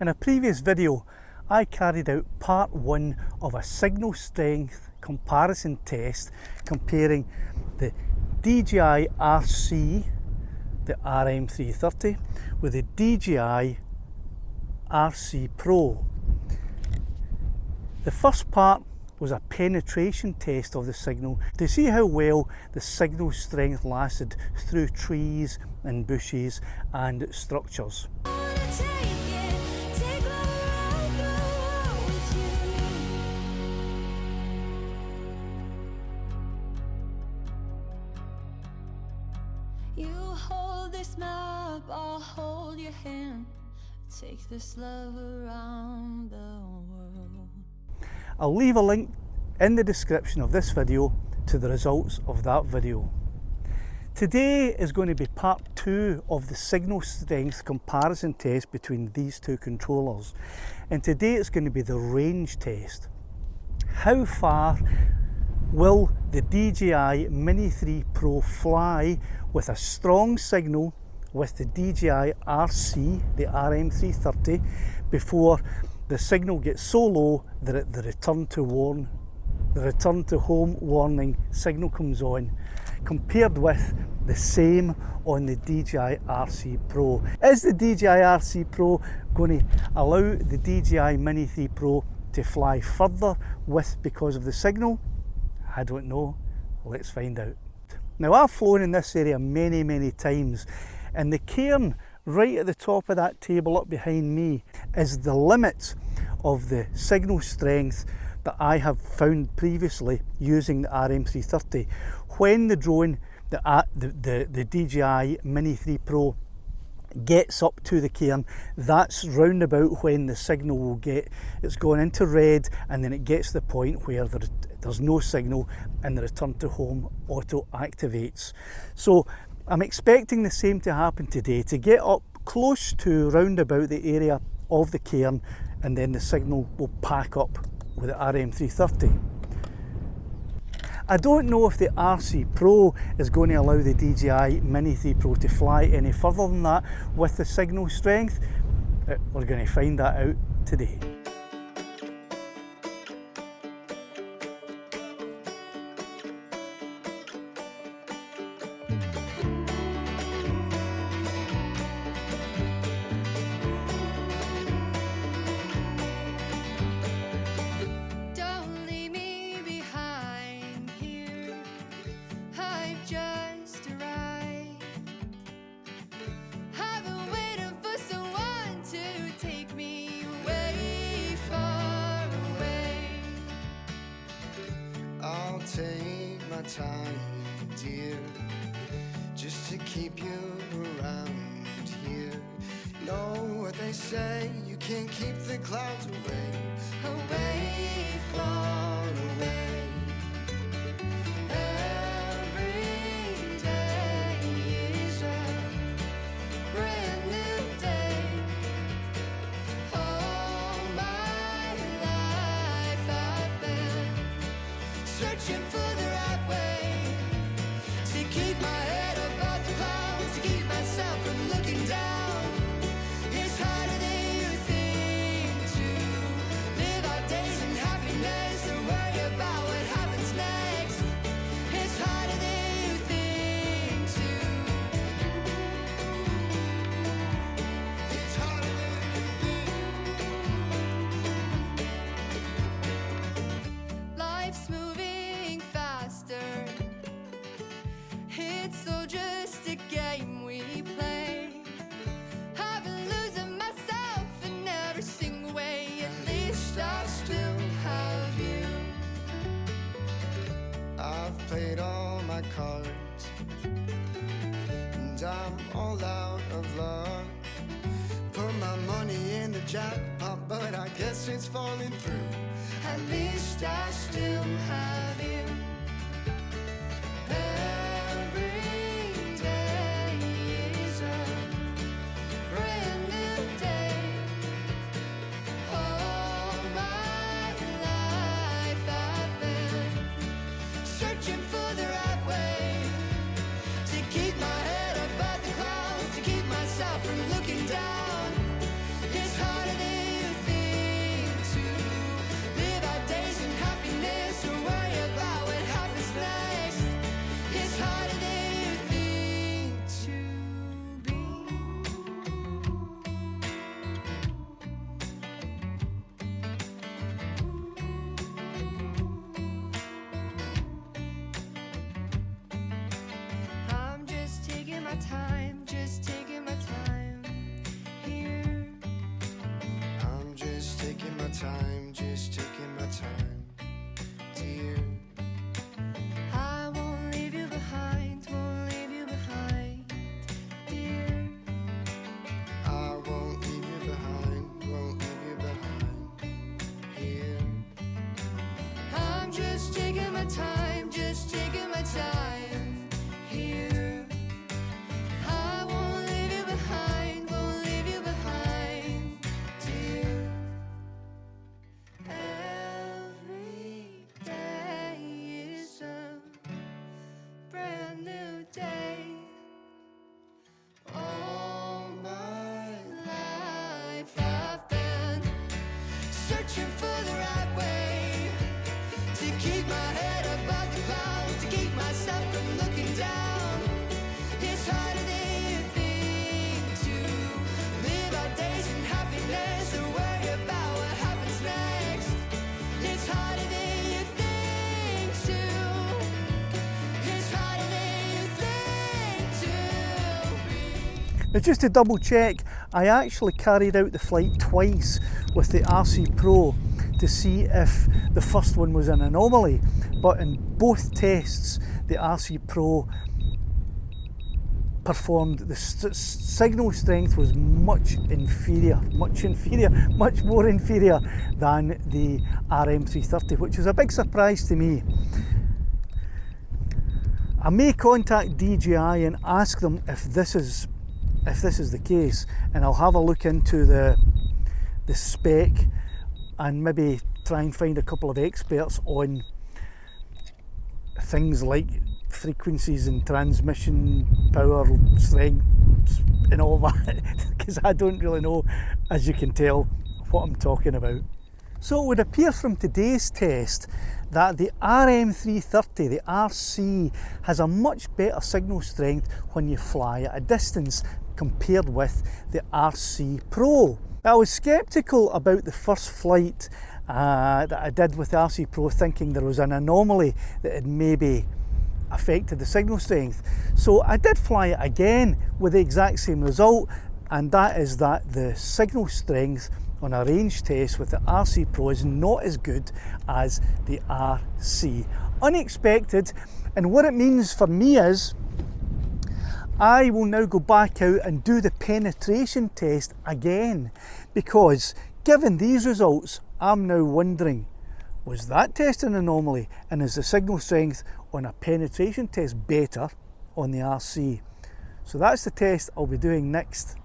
In a previous video, I carried out part 1 of a signal strength comparison test comparing the DJI RC, the RM330, with the DJI RC Pro. The first part was a penetration test of the signal to see how well the signal strength lasted through trees and bushes and structures. You hold this map, I'll hold your hand. Take this love around the world. I'll leave a link in the description of this video to the results of that video. Today is going to be part 2 of the signal strength comparison test between these two controllers. And today it's going to be the range test. How far will the DJI Mini 3 Pro fly with a strong signal with the DJI RC, the RM330, before the signal gets so low that the return to home warning signal comes on, compared with the same on the DJI RC Pro. Is the DJI RC Pro going to allow the DJI Mini 3 Pro to fly further because of the signal? I don't know. Let's find out. Now, I've flown in this area many times, and the cairn right at the top of that table up behind me is the limit of the signal strength that I have found previously using the RM330. When the drone, the DJI Mini 3 Pro gets up to the cairn, that's round about when the signal will it's gone into red, and then it gets to the point where there's no signal and the return to home auto activates. So I'm expecting the same to happen today, to get up close to round about the area of the cairn, and then the signal will pack up with the RM330. I don't know if the RC Pro is going to allow the DJI Mini 3 Pro to fly any further than that with the signal strength. We're going to find that out today. Take my time, dear, just to keep you around here. Know what they say, you can't keep the clouds away, far away. Every day is a brand new day. All my life I've been searching for the right way to keep my head above the clouds, to keep myself from looking down. It's harder than you think to live our days in happiness and worry about what happens next. It's harder than you think to. It's harder than you think. Life's moving faster. It's all just a game we play. I've been losing myself in every single way. At least I still have you. I've played all my cards, and I'm all out of luck. Put my money in the jackpot, but I guess it's falling through. At least I still have you. Every day is a brand new day. All my life I've been searching for the right way to keep my head above the clouds, to keep myself from looking down. It's harder than time, just taking my time, dear. I won't leave you behind, won't leave you behind, dear. I won't leave you behind, won't leave you behind, here. I'm just taking my time, just taking my time, here. I won't leave you behind, won't leave you behind, dear. Every day is a brand new day. All my life I've been searching for the right way to keep my head above the clouds, to keep myself from looking down. It's harder than you think to live our days in happiness or worry about what happens next. It's harder than you think to. It's harder than you think to. Now just to double check, I actually carried out the flight twice with the RC Pro to see if the first one was an anomaly, but in both tests the RC Pro performed, the signal strength was much more inferior than the RM330, which is a big surprise to me. I may contact DJI and ask them if this is the case, and I'll have a look into the spec and maybe try and find a couple of experts on things like frequencies and transmission power strength and all that, because I don't really know, as you can tell, what I'm talking about. So it would appear from today's test that the RM330, the RC, has a much better signal strength when you fly at a distance compared with the RC Pro. I was sceptical about the first flight that I did with the RC Pro, thinking there was an anomaly that had maybe affected the signal strength. So I did fly it again with the exact same result, and that is that the signal strength on a range test with the RC Pro is not as good as the RC. Unexpected, and what it means for me is I will now go back out and do the penetration test again, because given these results, I'm now wondering, was that test an anomaly, and is the signal strength on a penetration test better on the RC? So that's the test I'll be doing next.